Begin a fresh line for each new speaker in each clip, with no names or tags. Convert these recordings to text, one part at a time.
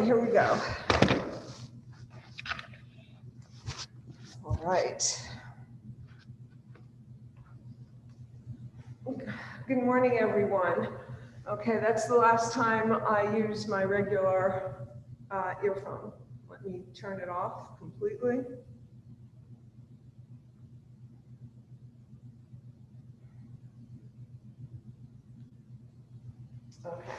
Here we go. All right. Good morning, everyone. Okay, that's the last time I use my regular earphone. Let me turn it off completely. Okay.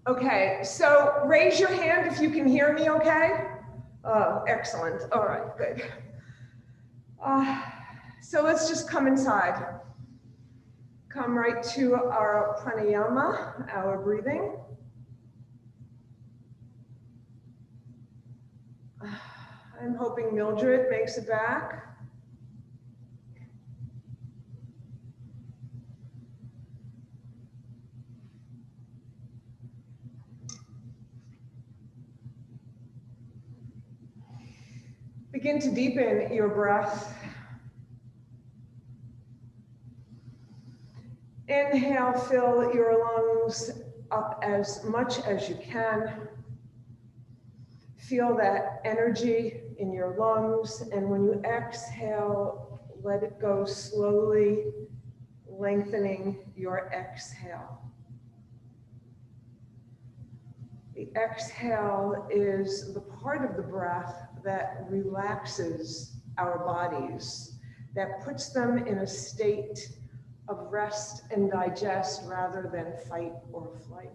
Okay, so raise your hand if you can hear me okay? Oh, excellent. All right, good. So let's just come inside. Come right to our pranayama, our breathing. I'm hoping Mildred makes it back. Begin to deepen your breath. Inhale, fill your lungs up as much as you can. Feel that energy in your lungs, and when you exhale, let it go slowly, lengthening your exhale. The exhale is the part of the breath that relaxes our bodies, that puts them in a state of rest and digest rather than fight or flight.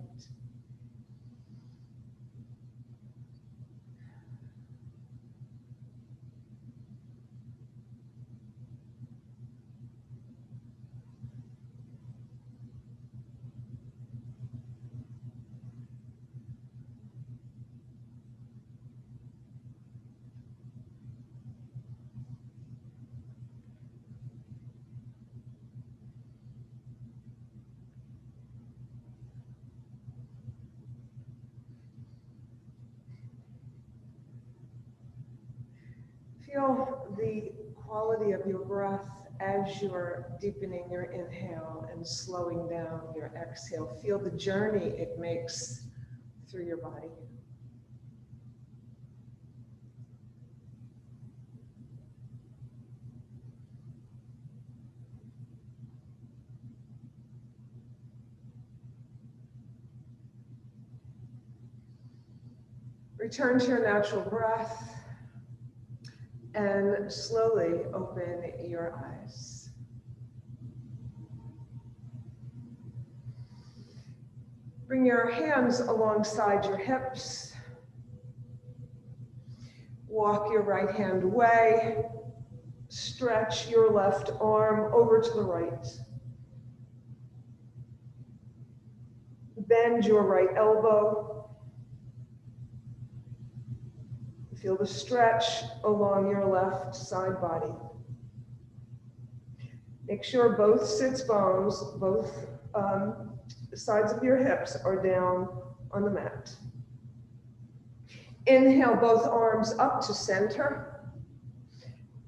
Feel the quality of your breath as you're deepening your inhale and slowing down your exhale. Feel the journey it makes through your body. Return to your natural breath and slowly open your eyes. Bring your hands alongside your hips. Walk your right hand away. Stretch your left arm over to the right. Bend your right elbow. Feel the stretch along your left side body. Make sure both sits bones, both sides of your hips are down on the mat. Inhale both arms up to center.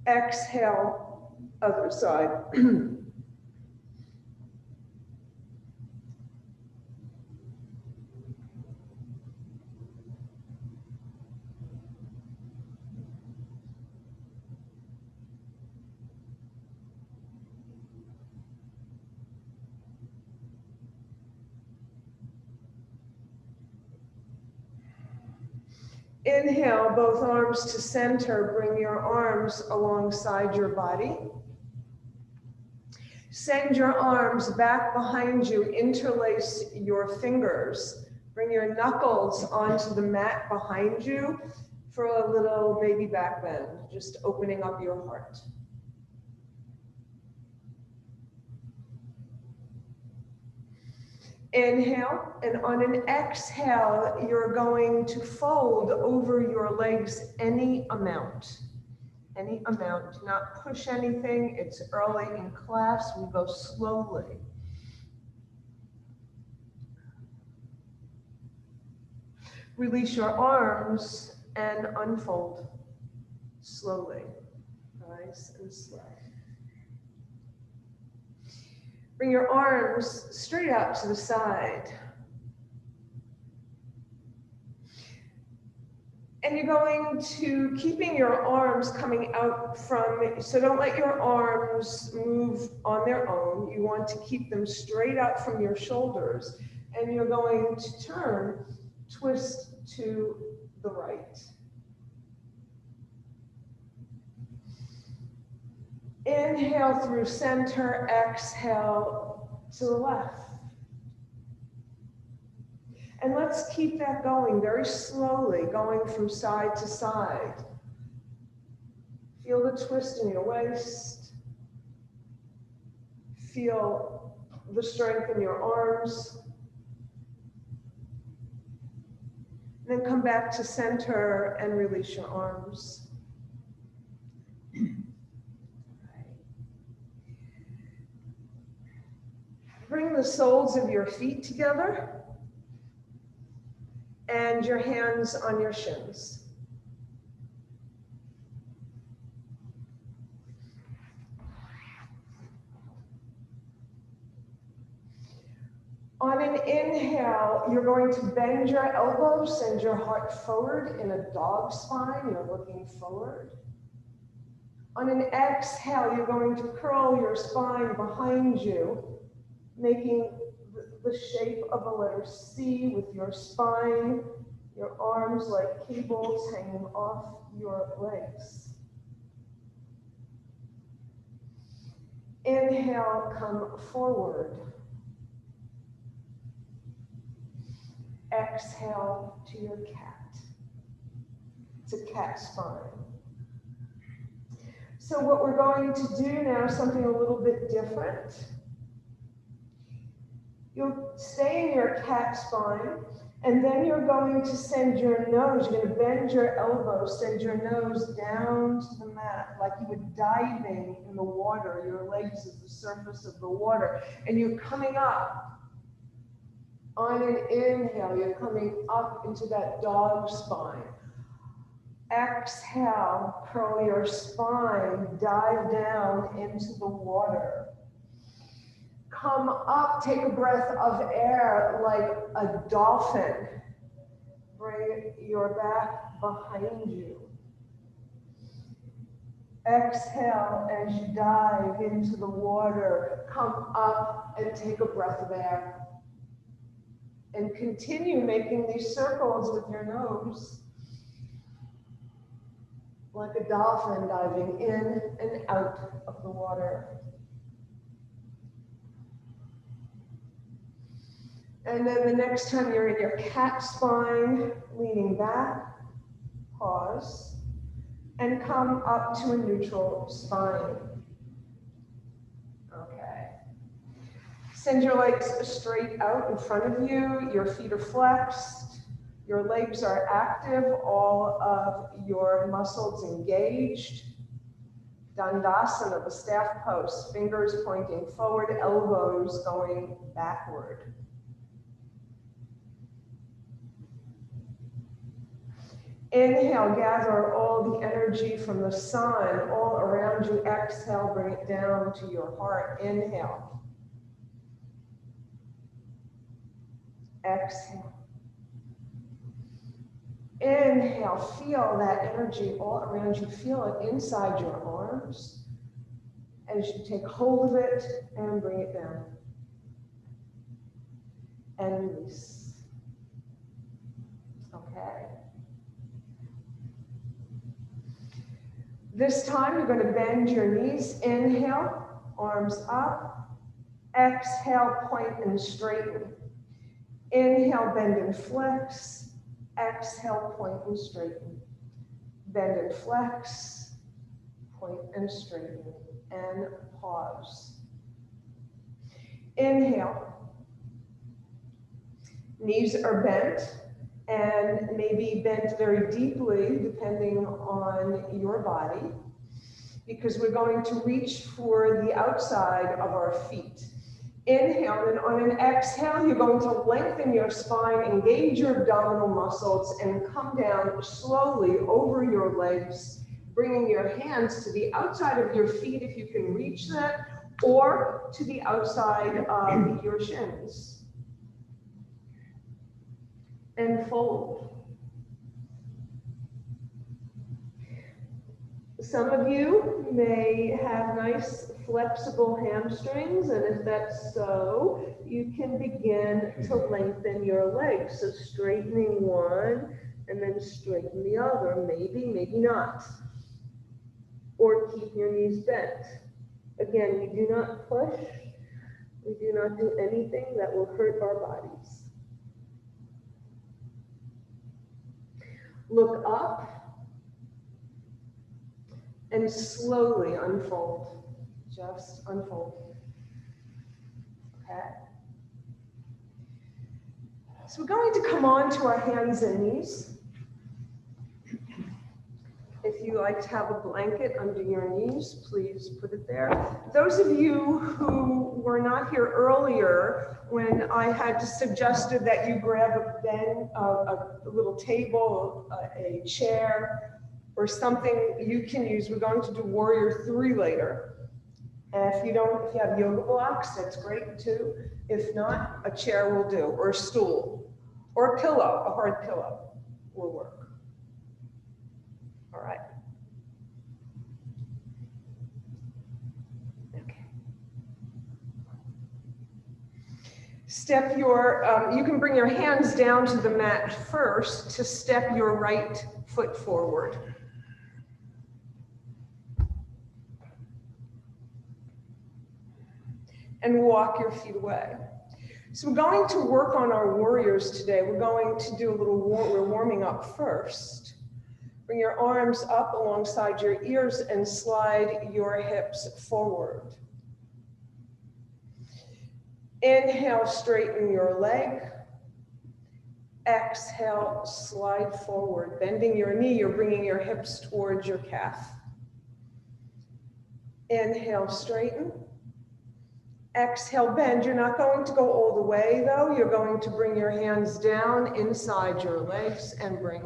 Exhale, other side. Inhale, both arms to center. Bring your arms alongside your body. Send your arms back behind you. Interlace your fingers. Bring your knuckles onto the mat behind you for a little baby back bend, just opening up your heart. Inhale, and on an exhale, you're going to fold over your legs any amount. Any amount. Do not push anything. It's early in class. We go slowly. Release your arms and unfold slowly. Nice and slow. Bring your arms straight out to the side. And you're going to, keeping your arms coming out from, so don't let your arms move on their own. You want to keep them straight out from your shoulders. And you're going to turn, twist to the right. Inhale through center, exhale to the left. And let's keep that going very slowly, going from side to side. Feel the twist in your waist. Feel the strength in your arms. And then come back to center and release your arms. Bring the soles of your feet together and your hands on your shins. On an inhale, you're going to bend your elbows, send your heart forward in a dog spine. You're looking forward. On an exhale, you're going to curl your spine behind you, making the shape of a letter C with your spine, your arms like cables hanging off your legs. Inhale, come forward. Exhale to your cat. It's a cat spine. So what we're going to do now is something a little bit different. You'll stay in your cat spine, and then you're going to send your nose, you're going to bend your elbows, send your nose down to the mat, like you were diving in the water. Your legs is the surface of the water, and you're coming up. On an inhale, you're coming up into that dog spine. Exhale, curl your spine, dive down into the water. Come up, take a breath of air like a dolphin. Bring your back behind you. Exhale as you dive into the water. Come up and take a breath of air. And continue making these circles with your nose, like a dolphin diving in and out of the water. And then the next time you're in your cat spine, leaning back, pause, and come up to a neutral spine. Okay. Send your legs straight out in front of you. Your feet are flexed. Your legs are active. All of your muscles engaged. Dandasana, the staff pose. Fingers pointing forward, elbows going backward. Inhale, gather all the energy from the sun all around you. Exhale, bring it down to your heart. Inhale. Exhale. Inhale, feel that energy all around you. Feel it inside your arms as you take hold of it and bring it down. And release. Okay. This time you're going to bend your knees. Inhale, arms up. Exhale, point and straighten. Inhale, bend and flex. Exhale, point and straighten. Bend and flex, point and straighten, and pause. Inhale. Knees are bent and maybe bent very deeply depending on your body, because we're going to reach for the outside of our feet. Inhale, and on an exhale, you're going to lengthen your spine, engage your abdominal muscles, and come down slowly over your legs, bringing your hands to the outside of your feet if you can reach that, or to the outside of your shins. And fold. Some of you may have nice flexible hamstrings, and if that's so, you can begin to lengthen your legs. So straightening one and then straighten the other, maybe, maybe not. Or keep your knees bent. Again, we do not push, we do not do anything that will hurt our bodies. Look up and slowly unfold. Just unfold. Okay. So we're going to come on to our hands and knees. If you like to have a blanket under your knees, please put it there. Those of you who were not here earlier, when I had suggested that you grab a little table, a chair, or something you can use, we're going to do Warrior 3 later. And if you have yoga blocks, that's great too. If not, a chair will do, or a stool, or a pillow, a hard pillow will work. All right. Okay. Step you can bring your hands down to the mat first to step your right foot forward. And walk your feet away. So we're going to work on our warriors today. We're going to do we're warming up first. Bring your arms up alongside your ears and slide your hips forward. Inhale, straighten your leg. Exhale, slide forward. Bending your knee, you're bringing your hips towards your calf. Inhale, straighten. Exhale, bend. You're not going to go all the way though. You're going to bring your hands down inside your legs and bring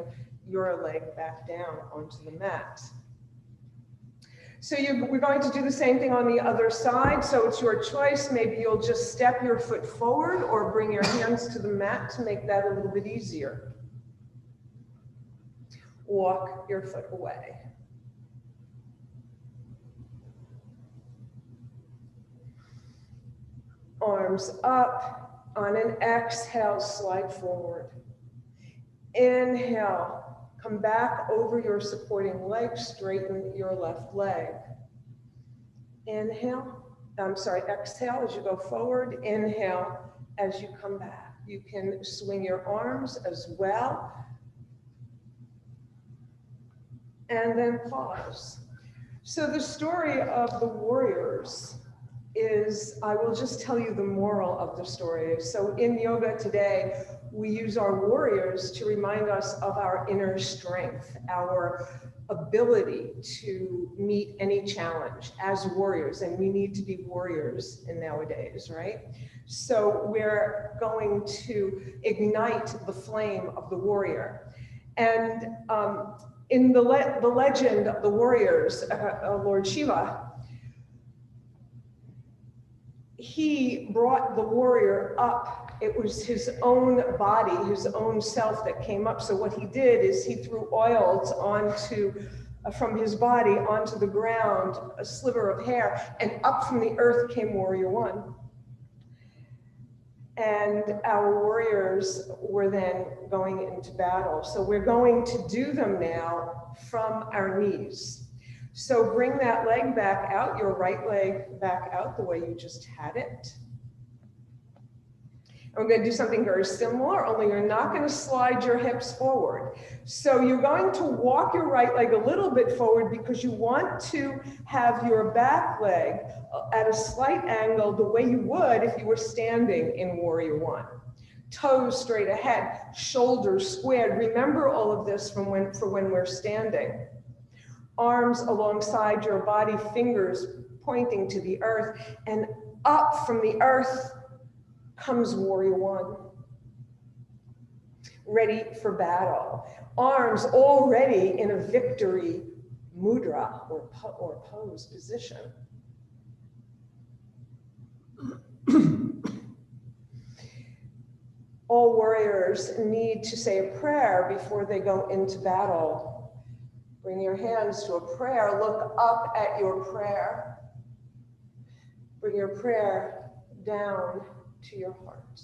your leg back down onto the mat. So we're going to do the same thing on the other side. So it's your choice. Maybe you'll just step your foot forward or bring your hands to the mat to make that a little bit easier. Walk your foot away. Arms up. On an exhale, slide forward. Inhale. Come back over your supporting leg, straighten your left leg. Exhale as you go forward. Inhale as you come back. You can swing your arms as well. And then pause. So the story of the warriors is, I will just tell you the moral of the story. So in yoga today, we use our warriors to remind us of our inner strength, our ability to meet any challenge as warriors. And we need to be warriors in nowadays, right? So we're going to ignite the flame of the warrior. And in the legend of the warriors, Lord Shiva, he brought the warrior up. It was his own body, his own self that came up. So what he did is he threw oils from his body onto the ground, a sliver of hair, and up from the earth came Warrior 1. And our warriors were then going into battle. So we're going to do them now from our knees. So bring that leg back out, your right leg back out the way you just had it. And we're going to do something very similar, only you're not going to slide your hips forward. So you're going to walk your right leg a little bit forward because you want to have your back leg at a slight angle the way you would if you were standing in Warrior 1. Toes straight ahead, shoulders squared. Remember all of this for when we're standing. Arms alongside your body, fingers pointing to the earth, and up from the earth comes Warrior 1. Ready for battle. Arms already in a victory mudra or pose position. All warriors need to say a prayer before they go into battle. Bring your hands to a prayer. Look up at your prayer. Bring your prayer down to your heart.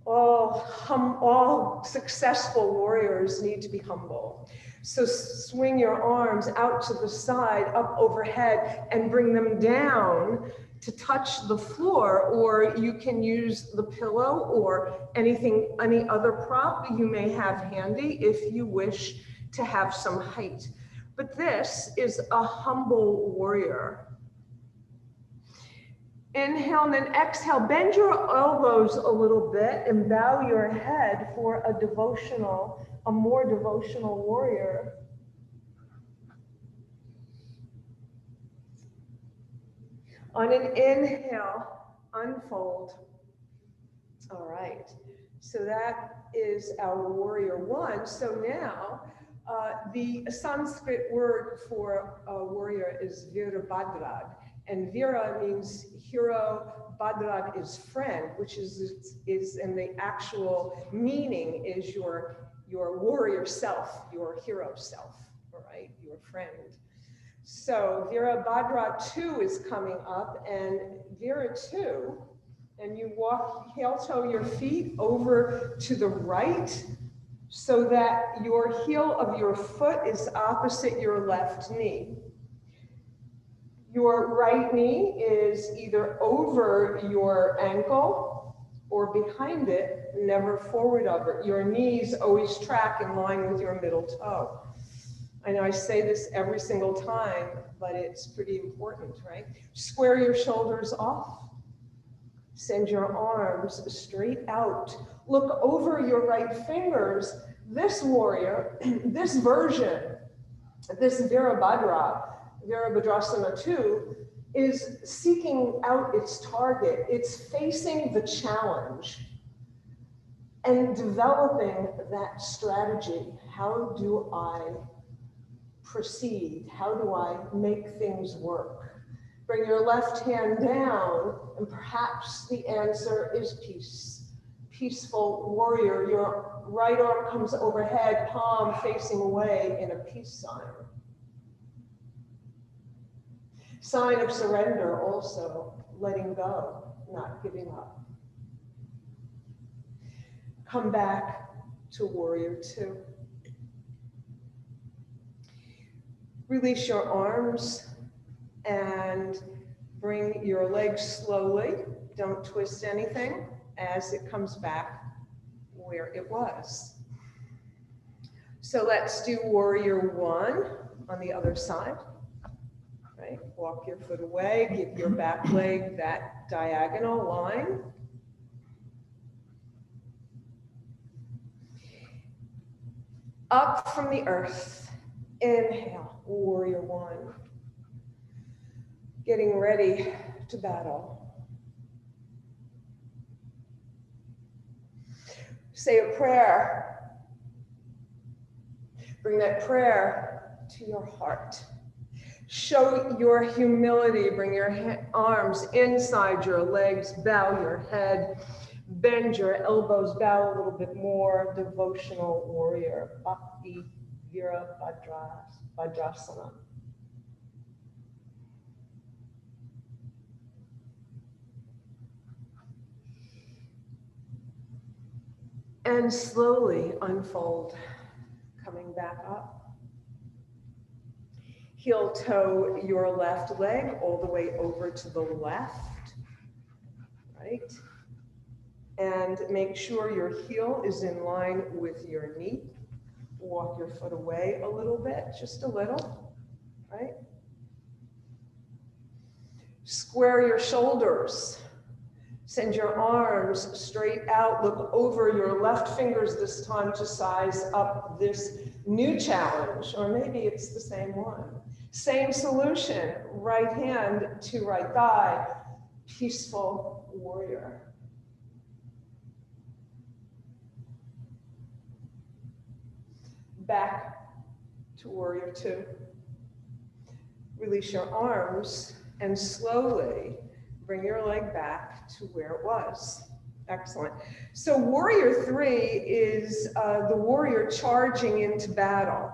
All successful warriors need to be humble. So swing your arms out to the side, up overhead, and bring them down to touch the floor, or you can use the pillow or any other prop you may have handy if you wish to have some height. But this is a humble warrior. Inhale and then exhale. Bend your elbows a little bit and bow your head for a more devotional warrior. On an inhale, unfold. All right. So that is our warrior one. So now, the Sanskrit word for a warrior is Virabhadrad. And Vira means hero, Bhadrad is friend, which is in the actual meaning is your warrior self, your hero self, all right, your friend. So Virabhadra 2 is coming up, and Vira 2, and you walk, heel toe your feet over to the right so that your heel of your foot is opposite your left knee. Your right knee is either over your ankle or behind it, never forward of it. Your knees always track in line with your middle toe. I know I say this every single time, but it's pretty important, right? Square your shoulders off. Send your arms straight out. Look over your right fingers. This warrior, this version, this Virabhadrasana 2, is seeking out its target. It's facing the challenge and developing that strategy. How do I proceed? How do I make things work? Bring your left hand down, and perhaps the answer is peace. Peaceful warrior. Your right arm comes overhead, palm facing away in a peace sign. Sign of surrender also, letting go, not giving up. Come back to warrior 2. Release your arms and bring your legs slowly. Don't twist anything as it comes back where it was. So let's do warrior 1 on the other side. Right? Walk your foot away, give your back leg that diagonal line. Up from the earth, inhale, warrior 1. Getting ready to battle. Say a prayer. Bring that prayer to your heart. Show your humility. Bring your arms inside your legs. Bow your head. Bend your elbows. Bow a little bit more. Devotional warrior. Bhakti Virabhadrasana. And slowly unfold. Coming back up. Heel toe your left leg all the way over to the left, right? And make sure your heel is in line with your knee. Walk your foot away a little bit, just a little, right? Square your shoulders. Send your arms straight out. Look over your left fingers this time to size up this new challenge, or maybe it's the same one. Same solution, right hand to right thigh, peaceful warrior. Back to warrior two. Release your arms and slowly bring your leg back to where it was. Excellent. So warrior three is the warrior charging into battle.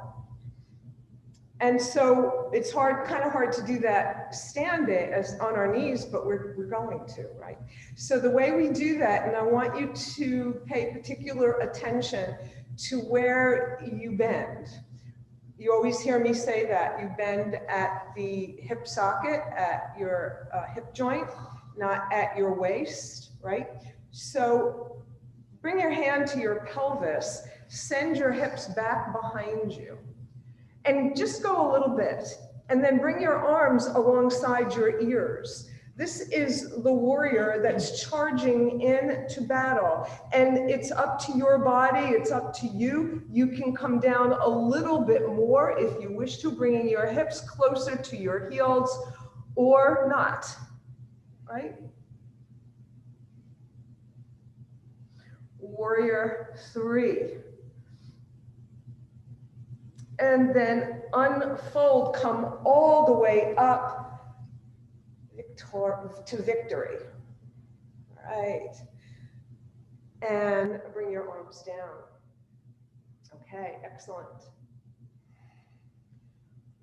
And so it's kind of hard to do that standing as on our knees, but we're going to, right? So the way we do that, and I want you to pay particular attention to where you bend. You always hear me say that you bend at the hip socket, at your hip joint, not at your waist, right? So bring your hand to your pelvis, send your hips back behind you. And just go a little bit, and then bring your arms alongside your ears. This is the warrior that's charging into battle. And it's up to your body, it's up to you. You can come down a little bit more if you wish to, bringing your hips closer to your heels or not, right? Warrior three. And then unfold, come all the way up to victory. All right. And bring your arms down. Okay, excellent.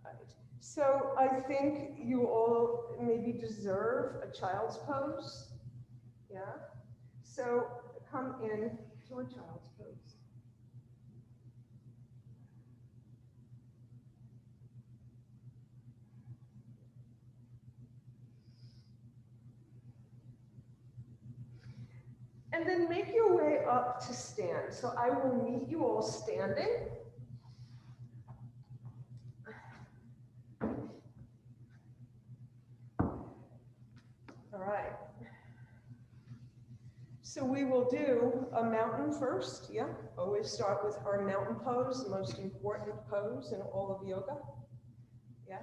All right. So I think you all maybe deserve a child's pose. Yeah? So come in to a child's pose. And then make your way up to stand. So I will meet you all standing. All right. So we will do a mountain first. Yeah, always start with our mountain pose, the most important pose in all of yoga. Yeah.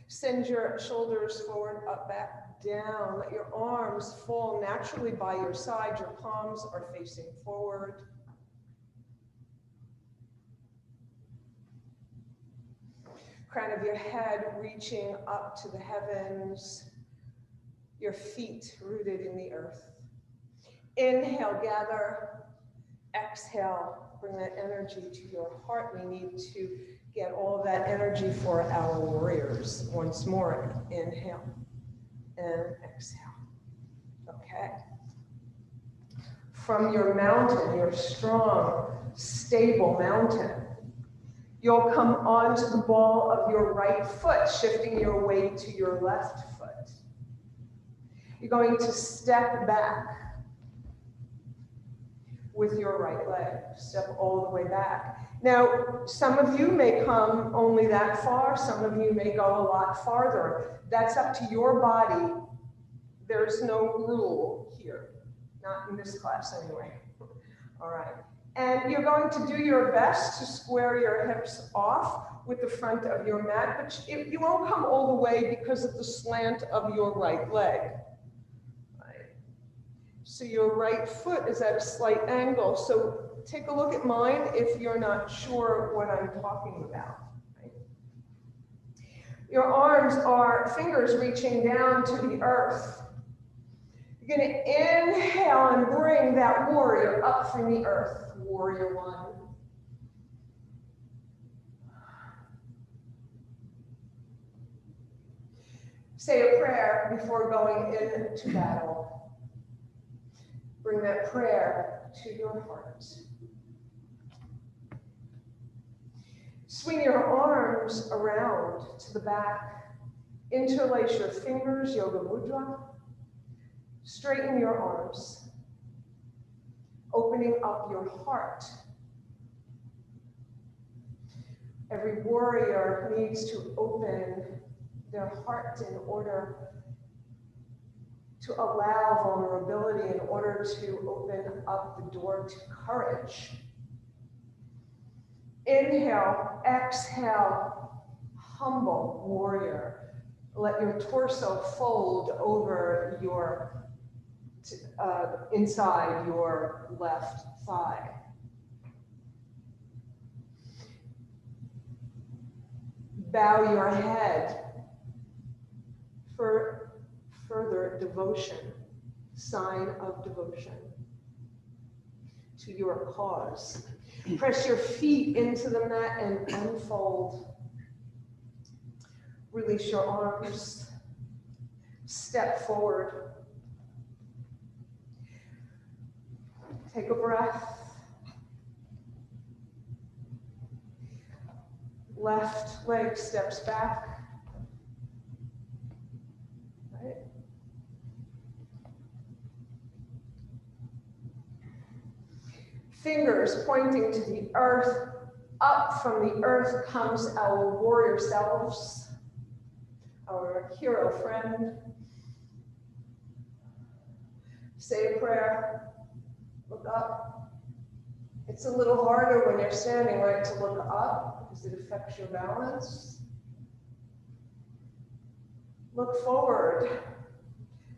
Send your shoulders forward, up, back, down. Let your arms fall naturally by your side. Your palms are facing forward. Crown of your head reaching up to the heavens. Your feet rooted in the earth. Inhale, gather. Exhale, bring that energy to your heart. We need to get all of that energy for our warriors. Once more, inhale and exhale. Okay. From your mountain, your strong, stable mountain, you'll come onto the ball of your right foot, shifting your weight to your left foot. You're going to step back with your right leg. Step all the way back. Now, some of you may come only that far. Some of you may go a lot farther. That's up to your body. There's no rule here. Not in this class anyway. All right. And you're going to do your best to square your hips off with the front of your mat, but you won't come all the way because of the slant of your right leg. So your right foot is at a slight angle. So take a look at mine if you're not sure what I'm talking about. Right? Your arms are fingers reaching down to the earth. You're going to inhale and bring that warrior up from the earth. Warrior one. Say a prayer before going into battle. Bring that prayer to your heart. Swing your arms around to the back. Interlace your fingers, Yoga Mudra. Straighten your arms, opening up your heart. Every warrior needs to open their heart in order to allow vulnerability, in order to open up the door to courage. Inhale, exhale, humble warrior. Let your torso fold over your, inside your left thigh. bow your head for further devotion, sign of devotion to your cause. Press your feet into the mat and unfold. Release your arms. Step forward. Take a breath. Left leg steps back. Right. Fingers pointing to the earth. Up from the earth comes our warrior selves, our hero friend. Say a prayer. Look up. It's a little harder when you're standing, right, to look up because it affects your balance. Look forward.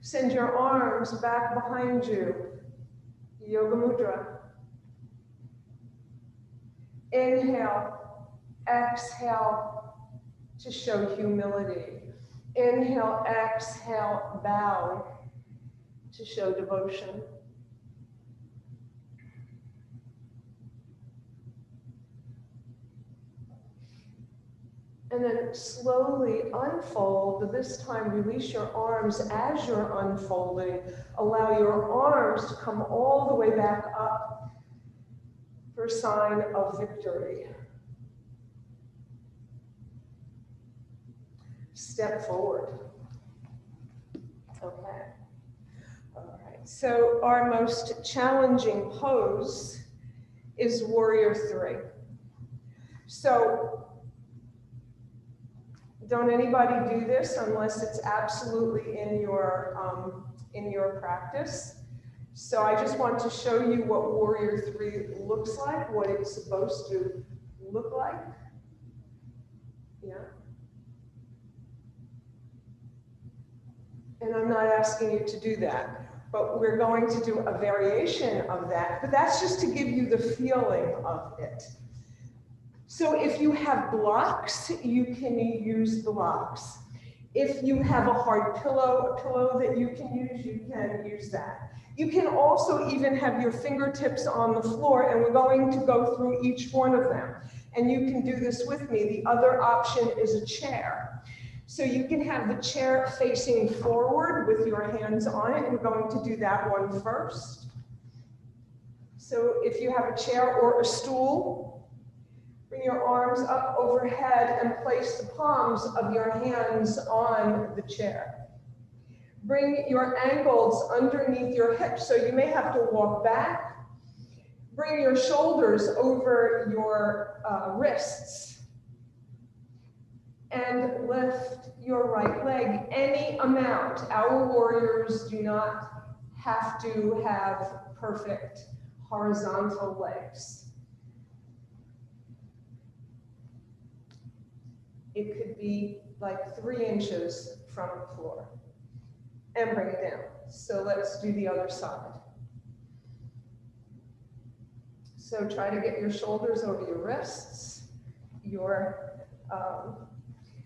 Send your arms back behind you. Yoga Mudra. Inhale, exhale to show humility. Inhale, exhale, bow to show devotion. And then slowly unfold. This time, release your arms as you're unfolding. Allow your arms to come all the way back up for sign of victory. Step forward. Okay. All right. So our most challenging pose is Warrior 3. So don't anybody do this unless it's absolutely in your practice. So I just want to show you what Warrior 3 looks like, what it's supposed to look like. Yeah. And I'm not asking you to do that, but we're going to do a variation of that, but that's just to give you the feeling of it. So if you have blocks, you can use blocks. If you have a hard pillow, a pillow that you can use that. You can also even have your fingertips on the floor, and we're going to go through each one of them. And you can do this with me. The other option is a chair. So you can have the chair facing forward with your hands on it. We're going to do that one first. So if you have a chair or a stool, bring your arms up overhead and place the palms of your hands on the chair. Bring your ankles underneath your hips, so you may have to walk back. Bring your shoulders over your wrists. And lift your right leg any amount. Our warriors do not have to have perfect horizontal legs. It could be like 3 inches from the floor. And bring it down. So let's do the other side. So try to get your shoulders over your wrists, your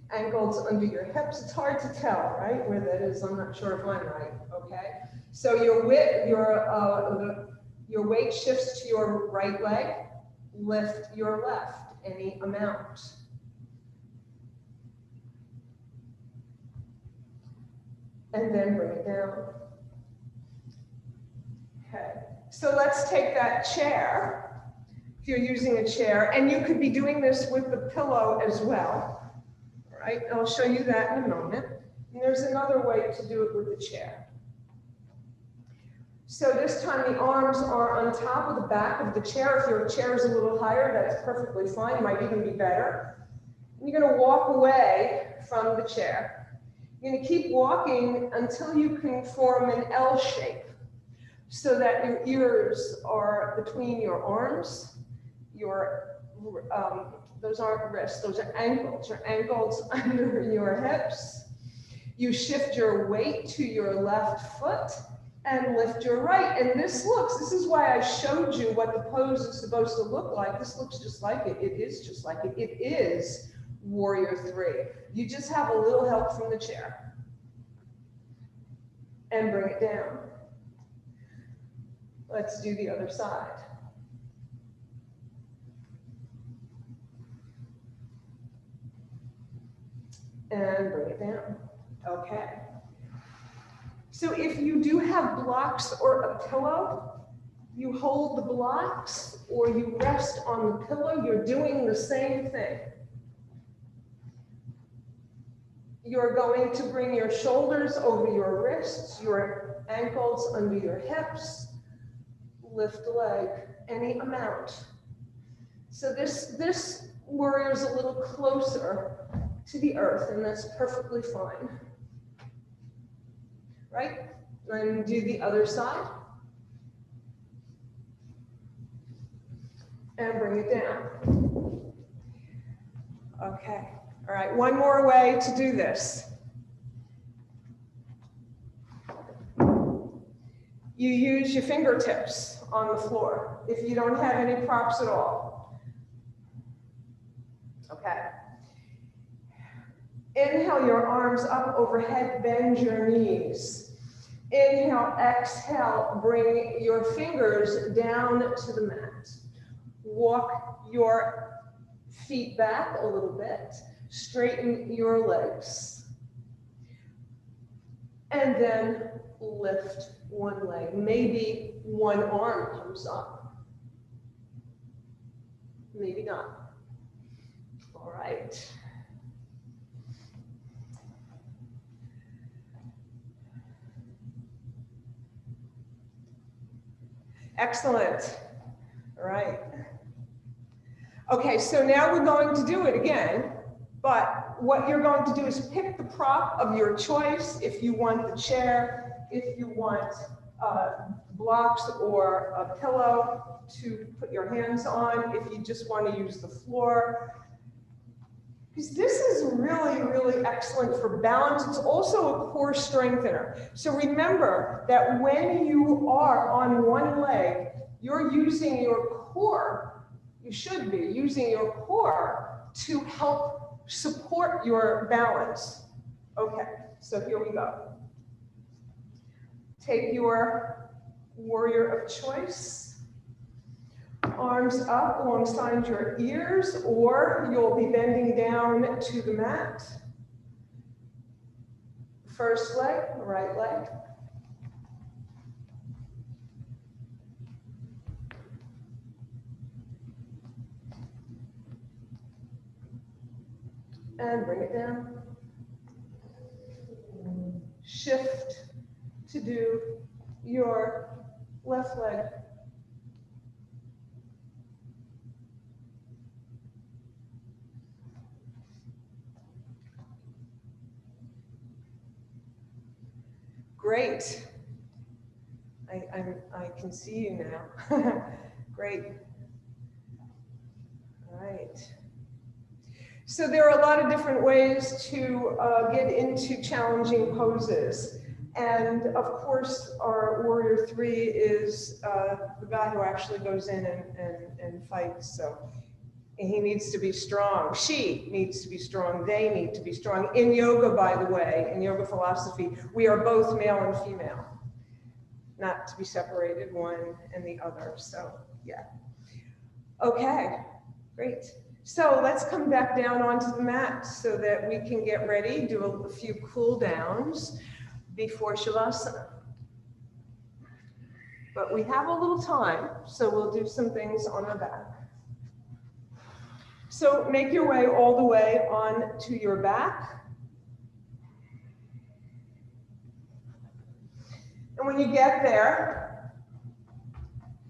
ankles under your hips. It's hard to tell, right, where that is. I'm not sure if I'm right, okay? So your weight shifts to your right leg. Lift your left any amount. And then bring it down. Okay, so let's take that chair, if you're using a chair, and you could be doing this with the pillow as well. All right, I'll show you that in a moment. And there's another way to do it with the chair. So this time the arms are on top of the back of the chair. If your chair is a little higher, that's perfectly fine, might even be better. And you're gonna walk away from the chair. You're going to keep walking until you can form an L shape so that your ears are between your arms, those aren't wrists, those are ankles. Your ankles under your hips. You shift your weight to your left foot and lift your right. And this is why I showed you what the pose is supposed to look like. This looks just like it. It is just like it. It is warrior three. You just have a little help from the chair. And bring it down. Let's do the other side. And bring it down. Okay. So if you do have blocks or a pillow, you hold the blocks or you rest on the pillow, you're doing the same thing. You're going to bring your shoulders over your wrists, your ankles under your hips, lift the leg any amount. So this warrior is a little closer to the earth, and that's perfectly fine. Right? And do the other side. And bring it down. Okay. All right, one more way to do this. You use your fingertips on the floor if you don't have any props at all. Okay. Inhale your arms up overhead, bend your knees. Inhale, exhale, bring your fingers down to the mat. Walk your feet back a little bit. Straighten your legs. And then lift one leg. Maybe one arm comes up. Maybe not. All right. Excellent. All right. Okay, so now we're going to do it again, but what you're going to do is pick the prop of your choice. If you want the chair, if you want blocks or a pillow to put your hands on, if you just want to use the floor. Because this is really, really excellent for balance. It's also a core strengthener. So remember that when you are on one leg, you're using your core. You should be using your core to help support your balance. Okay, so here we go. Take your warrior of choice. Arms up alongside your ears, or you'll be bending down to the mat. First leg, right leg. And bring it down. Shift to do your left leg. Great. I can see you now. Great. All right. So there are a lot of different ways to get into challenging poses. And of course, our warrior three is the guy who actually goes in and fights. So he needs to be strong. She needs to be strong. They need to be strong. In yoga, by the way, in yoga philosophy, we are both male and female, not to be separated, one and the other. So yeah. Okay, great. So let's come back down onto the mat so that we can get ready, do a few cool downs before Shavasana. But we have a little time, so we'll do some things on our back. So make your way all the way on to your back. And when you get there,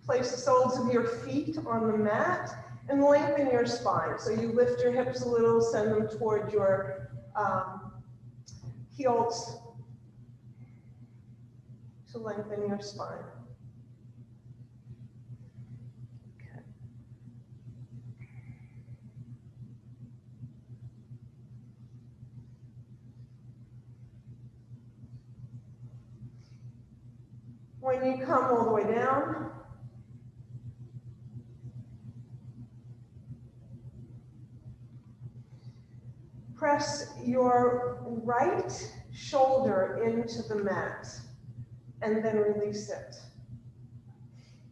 place the soles of your feet on the mat and lengthen your spine. So you lift your hips a little, send them toward your heels to lengthen your spine. Okay. When you come all the way down, Press your right shoulder into the mat and then release it.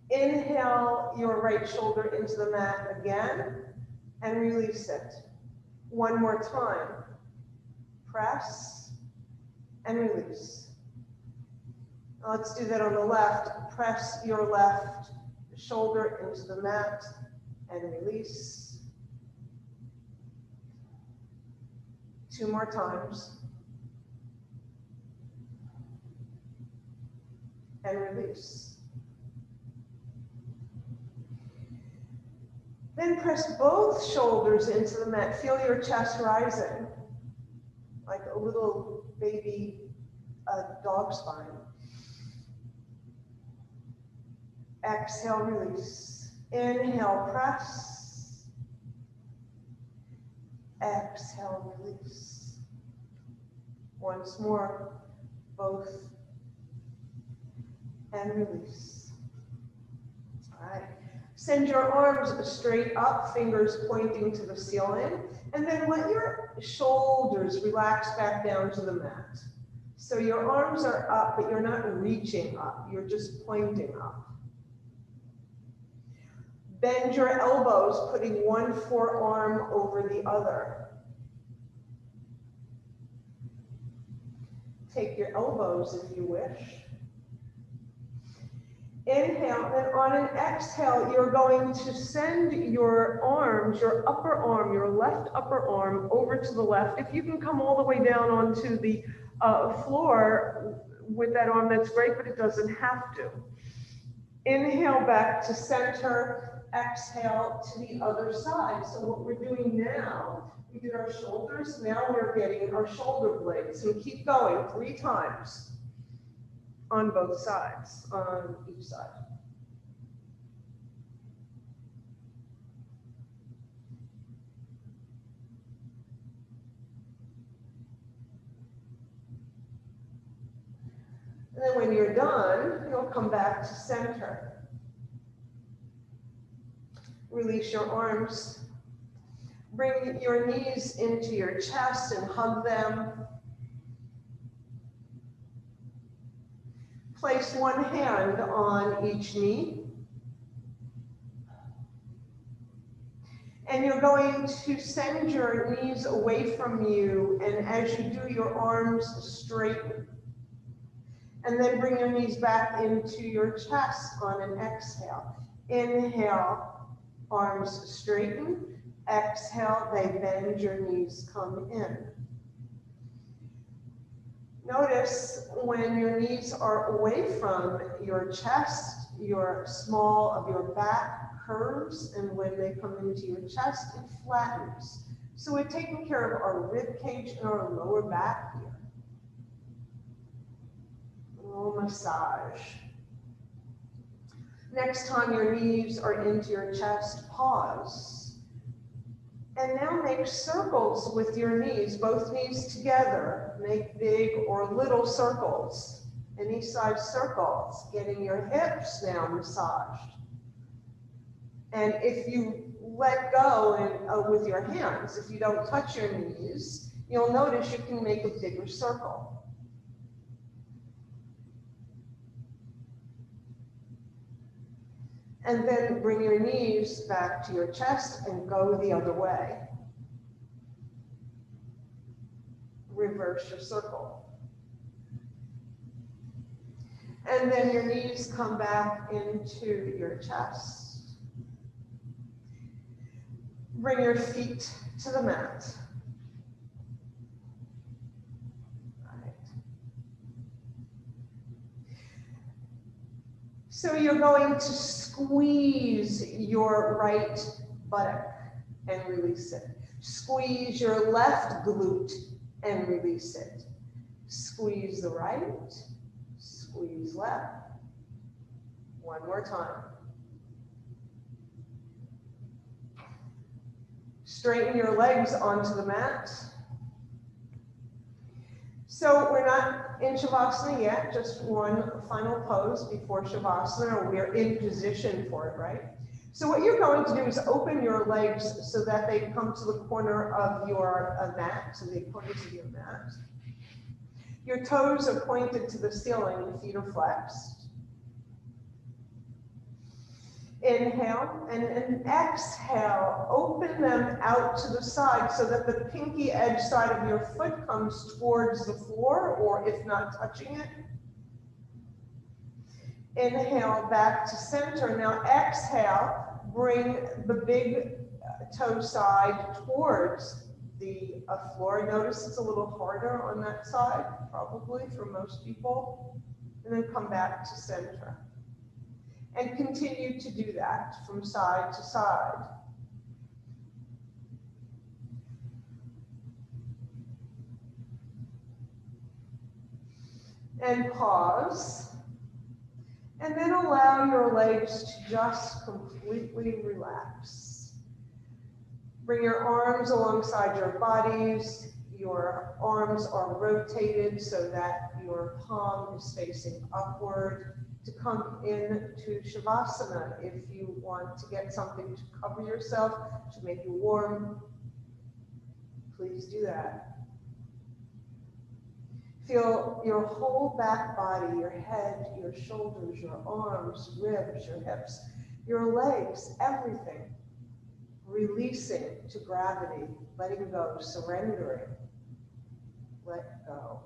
Inhale your right shoulder into the mat again and release it. One more time. Press and release. Now let's do that on the left. Press your left shoulder into the mat and release. 2 more times. And release. Then press both shoulders into the mat. Feel your chest rising, like a little baby dog spine. Exhale, release. Inhale, press. Exhale, release. Once more, both. And release. All right. Send your arms straight up, fingers pointing to the ceiling, and then let your shoulders relax back down to the mat. So your arms are up, but you're not reaching up, you're just pointing up. Bend your elbows, putting one forearm over the other. Take your elbows if you wish. Inhale, and on an exhale, you're going to send your arms, your upper arm, your left upper arm over to the left. If you can come all the way down onto the floor with that arm, that's great, but it doesn't have to. Inhale back to center, exhale to the other side. So what we're doing now, we did our shoulders, now we're getting our shoulder blades. So keep going 3 times. On both sides, on each side. And then when you're done, you'll come back to center. Release your arms. Bring your knees into your chest and hug them. Place one hand on each knee. And you're going to send your knees away from you, and as you do, your arms straighten. And then bring your knees back into your chest on an exhale. Inhale, arms straighten. Exhale, they bend, your knees come in. Notice when your knees are away from your chest, your small of your back curves, and when they come into your chest, it flattens. So we're taking care of our rib cage and our lower back here. A little massage. Next time your knees are into your chest, pause. And now make circles with your knees, both knees together. Make big or little circles. Any size circles, getting your hips now massaged. And if you let go and, with your hands, if you don't touch your knees, you'll notice you can make a bigger circle. And then bring your knees back to your chest and go the other way. Reverse your circle. And then your knees come back into your chest. Bring your feet to the mat. So you're going to squeeze your right buttock and release it. Squeeze your left glute and release it. Squeeze the right, squeeze left. One more time. Straighten your legs onto the mat. So we're not in Shavasana yet, just one final pose before Shavasana. We're in position for it, right? So what you're going to do is open your legs so that they come to the corner of your mat, so the corners of your mat. Your toes are pointed to the ceiling, the feet are flexed. Inhale, and exhale, open them out to the side so that the pinky edge side of your foot comes towards the floor, or if not touching it. Inhale, back to center. Now exhale, bring the big toe side towards the floor. Notice it's a little harder on that side, probably for most people. And then come back to center. And continue to do that from side to side. And pause. And then allow your legs to just completely relax. Bring your arms alongside your bodies. Your arms are rotated so that your palm is facing upward. To come into Shavasana if you want to get something to cover yourself, to make you warm. Please do that. Feel your whole back body, your head, your shoulders, your arms, ribs, your hips, your legs, everything. Releasing to gravity, letting go, surrendering. Let go.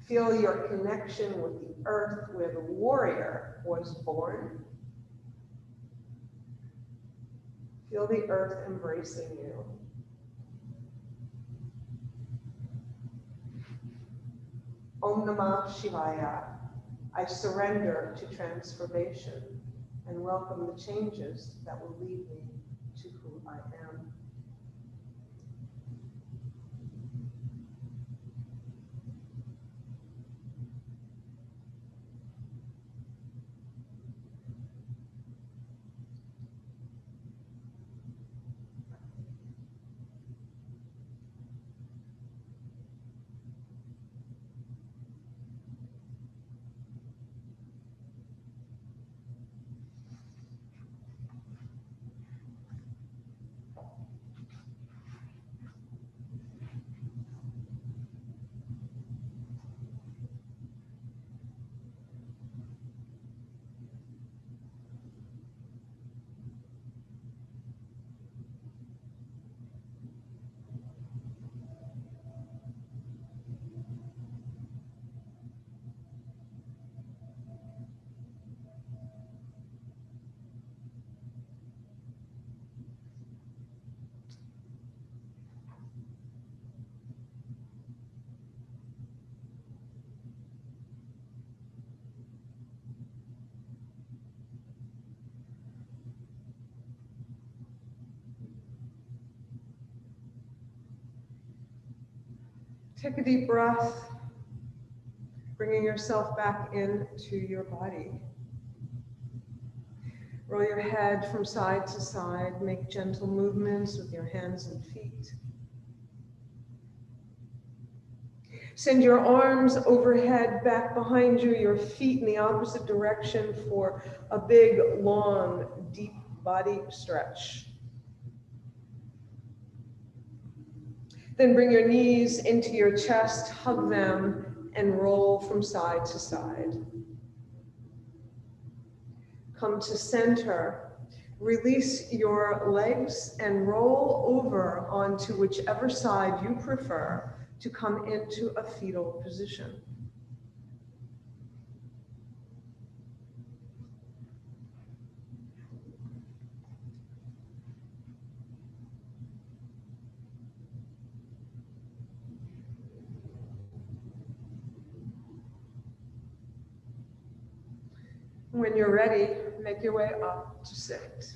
Feel your connection with the earth where the warrior was born. Feel the earth embracing you. Om Namah Shivaya. I surrender to transformation and welcome the changes that will lead me to who I am. Take a deep breath, bringing yourself back into your body. Roll your head from side to side, make gentle movements with your hands and feet. Send your arms overhead, back behind you, your feet in the opposite direction for a big, long, deep body stretch. Then bring your knees into your chest, hug them, and roll from side to side. Come to center. Release your legs and roll over onto whichever side you prefer to come into a fetal position. When you're ready, make your way up to sit.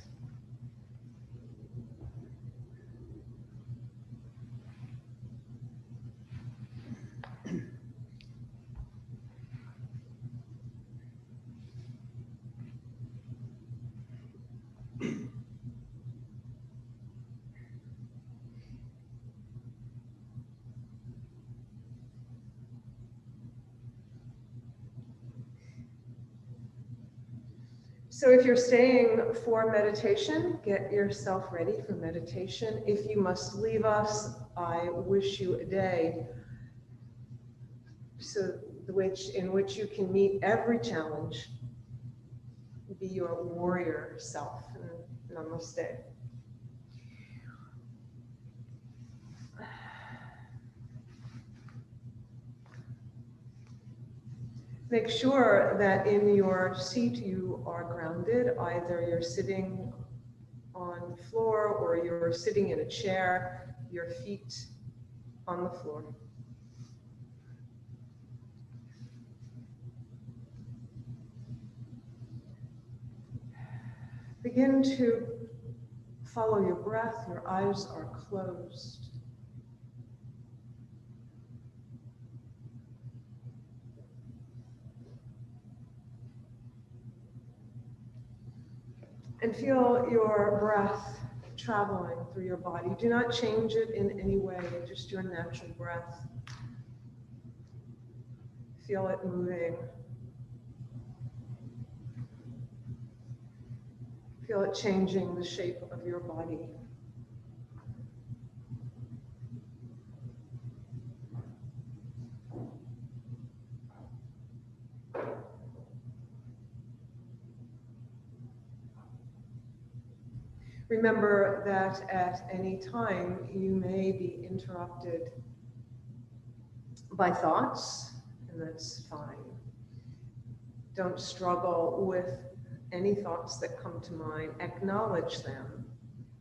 So if you're staying for meditation, get yourself ready for meditation. If you must leave us, I wish you a day in which you can meet every challenge, be your warrior self. Namaste. Make sure that in your seat you are grounded. Either you're sitting on the floor or you're sitting in a chair, your feet on the floor. Begin to follow your breath. Your eyes are closed. And feel your breath traveling through your body. Do not change it in any way, just your natural breath. Feel it moving. Feel it changing the shape of your body. Remember that at any time you may be interrupted by thoughts, and that's fine. Don't struggle with any thoughts that come to mind. Acknowledge them.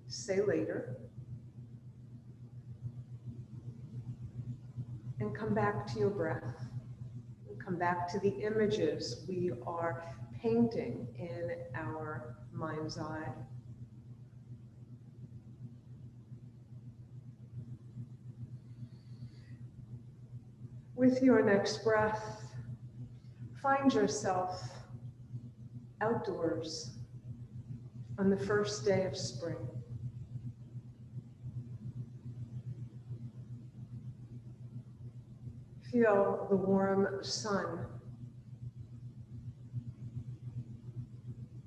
Say later. And come back to your breath. And come back to the images we are painting in our mind's eye. With your next breath, find yourself outdoors on the first day of spring. Feel the warm sun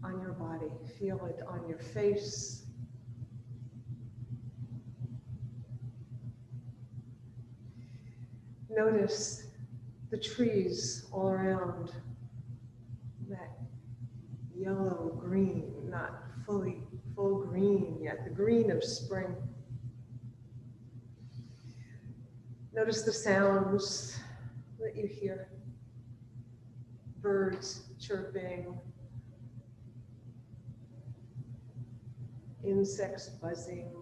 on your body. Feel it on your face. Notice the trees all around, that yellow green, not full green yet, the green of spring. Notice the sounds that you hear. Birds chirping, insects buzzing,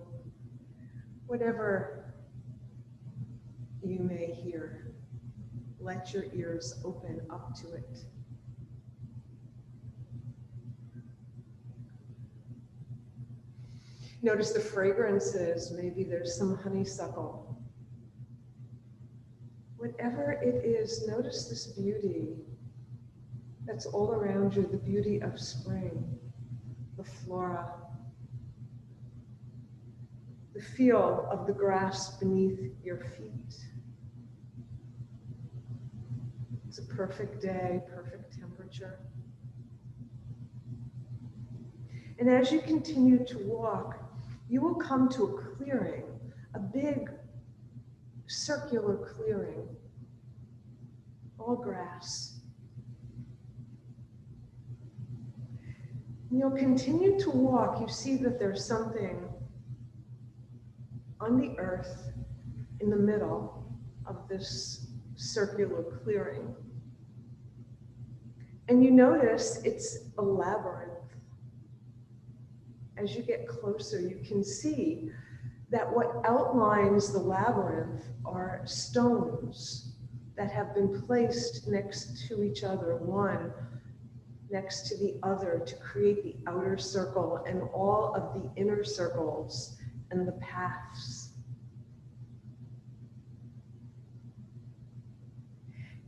whatever you may hear, let your ears open up to it. Notice the fragrances. Maybe there's some honeysuckle. Whatever it is, notice this beauty that's all around you, the beauty of spring, the flora, the feel of the grass beneath your feet. It's a perfect day, perfect temperature. And as you continue to walk, you will come to a clearing, a big circular clearing, all grass. And you'll continue to walk. You see that there's something on the earth in the middle of this circular clearing. And you notice it's a labyrinth. As you get closer, you can see that what outlines the labyrinth are stones that have been placed next to each other, one next to the other, to create the outer circle and all of the inner circles and the paths.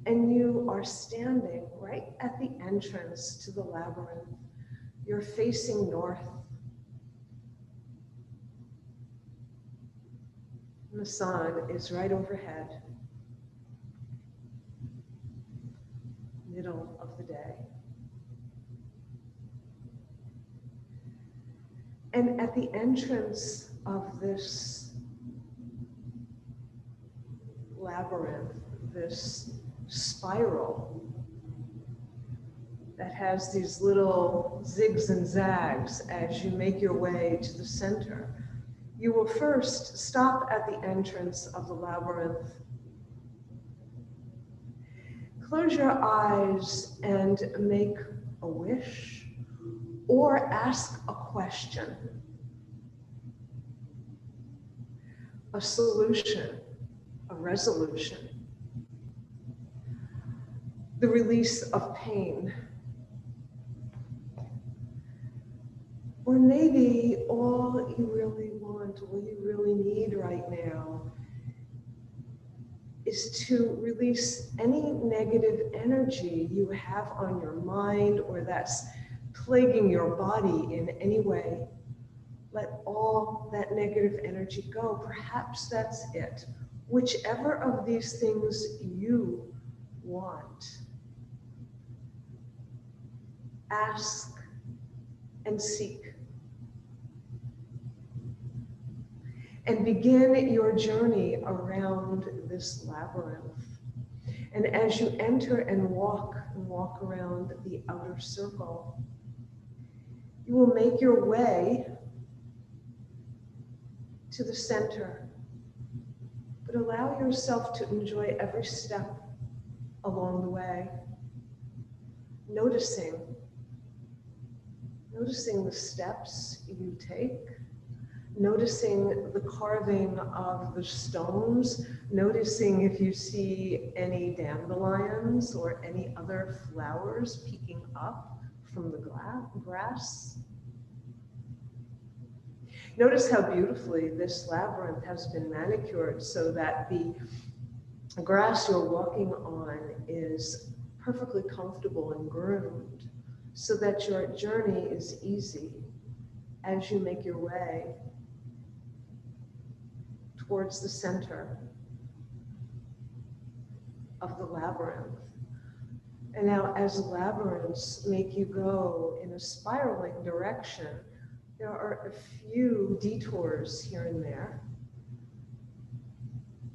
And you are standing right at the entrance to the labyrinth. You're facing north. And the sun is right overhead, middle of the day. And at the entrance of this labyrinth, this spiral that has these little zigs and zags as you make your way to the center, you will first stop at the entrance of the labyrinth. Close your eyes and make a wish or ask a question, a solution, a resolution, the release of pain. Or maybe all you really want, all you really need right now is to release any negative energy you have on your mind or that's plaguing your body in any way. Let all that negative energy go. Perhaps that's it. Whichever of these things you want. Ask and seek. And begin your journey around this labyrinth. And as you enter and walk around the outer circle, you will make your way to the center, but allow yourself to enjoy every step along the way, noticing the steps you take, noticing the carving of the stones, noticing if you see any dandelions or any other flowers peeking up from the grass. Notice how beautifully this labyrinth has been manicured so that the grass you're walking on is perfectly comfortable and groomed, so that your journey is easy as you make your way towards the center of the labyrinth. And now as labyrinths make you go in a spiraling direction, there are a few detours here and there,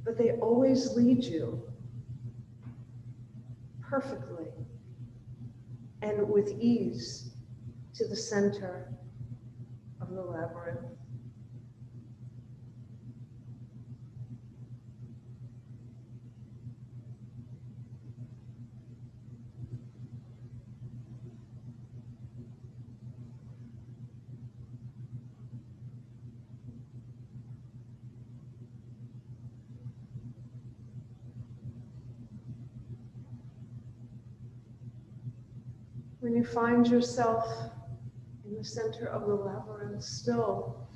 but they always lead you perfectly and with ease to the center of the labyrinth. When you find yourself in the center of the labyrinth, still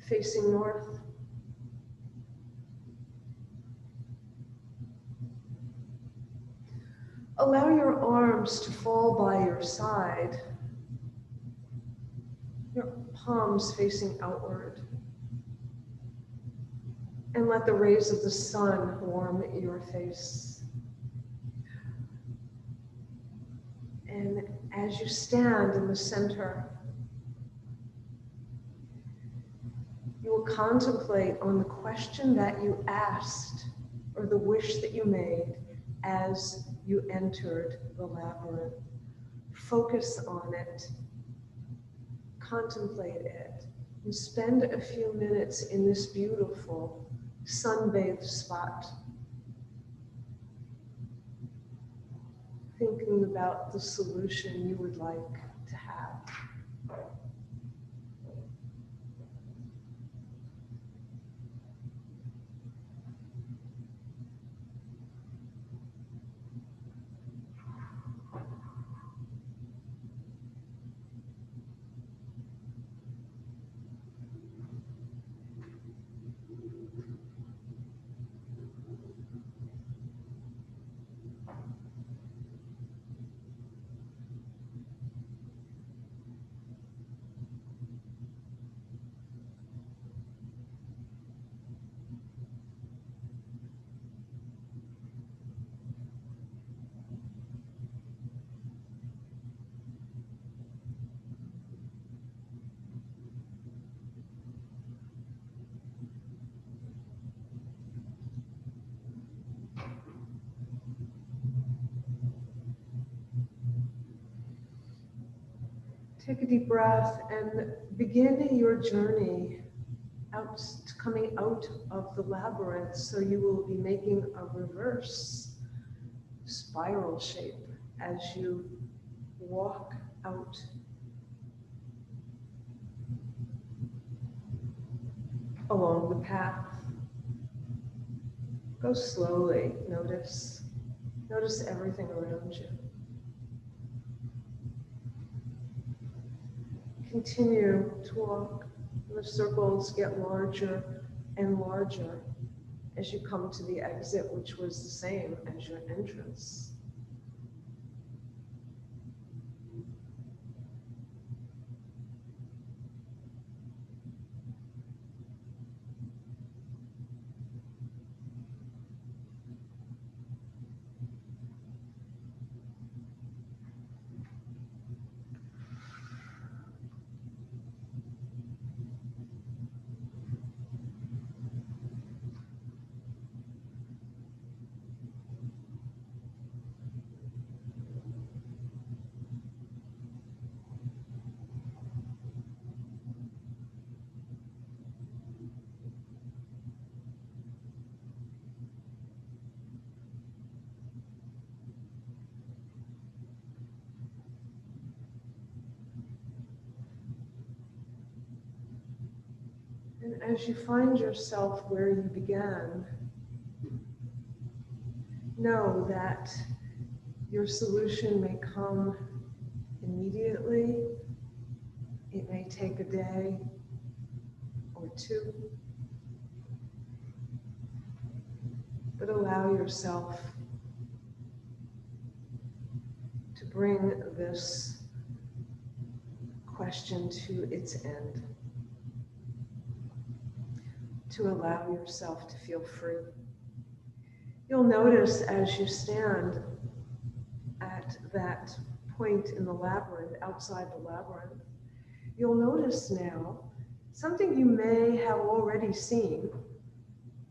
facing north, allow your arms to fall by your side, your palms facing outward, and let the rays of the sun warm your face. And as you stand in the center, you will contemplate on the question that you asked or the wish that you made as you entered the labyrinth. Focus on it, contemplate it, and spend a few minutes in this beautiful sun-bathed spot, thinking about the solution you would like to have. Take a deep breath and begin your journey out, coming out of the labyrinth. So you will be making a reverse spiral shape as you walk out. Along the path. Go slowly, notice everything around you. Continue to walk. The circles get larger and larger as you come to the exit, which was the same as your entrance. And as you find yourself where you began, know that your solution may come immediately. It may take a day or two, but allow yourself to bring this question to its end, to allow yourself to feel free. You'll notice as you stand at that point in the labyrinth, outside the labyrinth, you'll notice now something you may have already seen,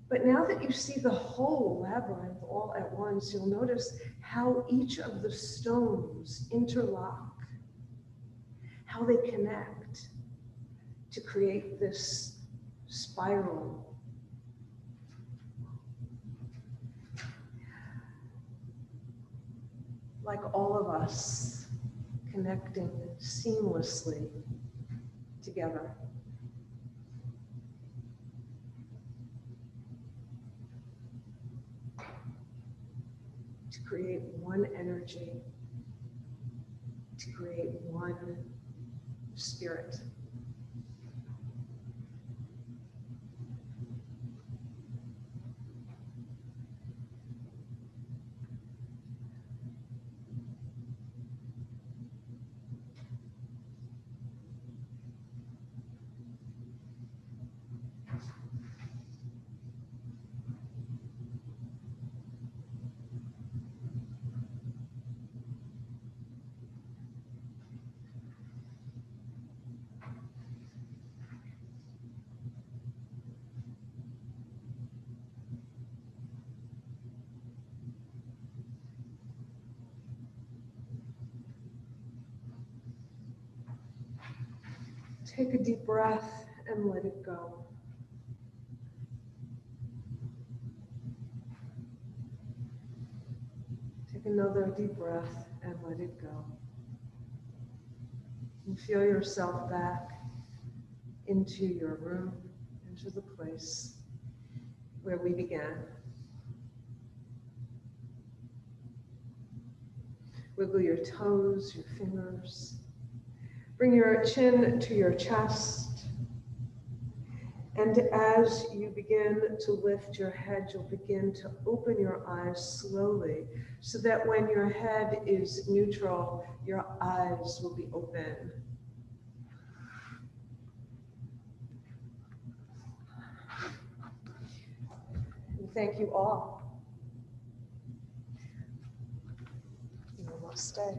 but now that you see the whole labyrinth all at once, you'll notice how each of the stones interlock, how they connect to create this spiral. Like all of us connecting seamlessly together. To create one energy, to create one spirit. Take a deep breath and let it go. Take another deep breath and let it go. And feel yourself back into your room, into the place where we began. Wiggle your toes, your fingers. Bring your chin to your chest. And as you begin to lift your head, you'll begin to open your eyes slowly so that when your head is neutral, your eyes will be open. And thank you all. Namaste.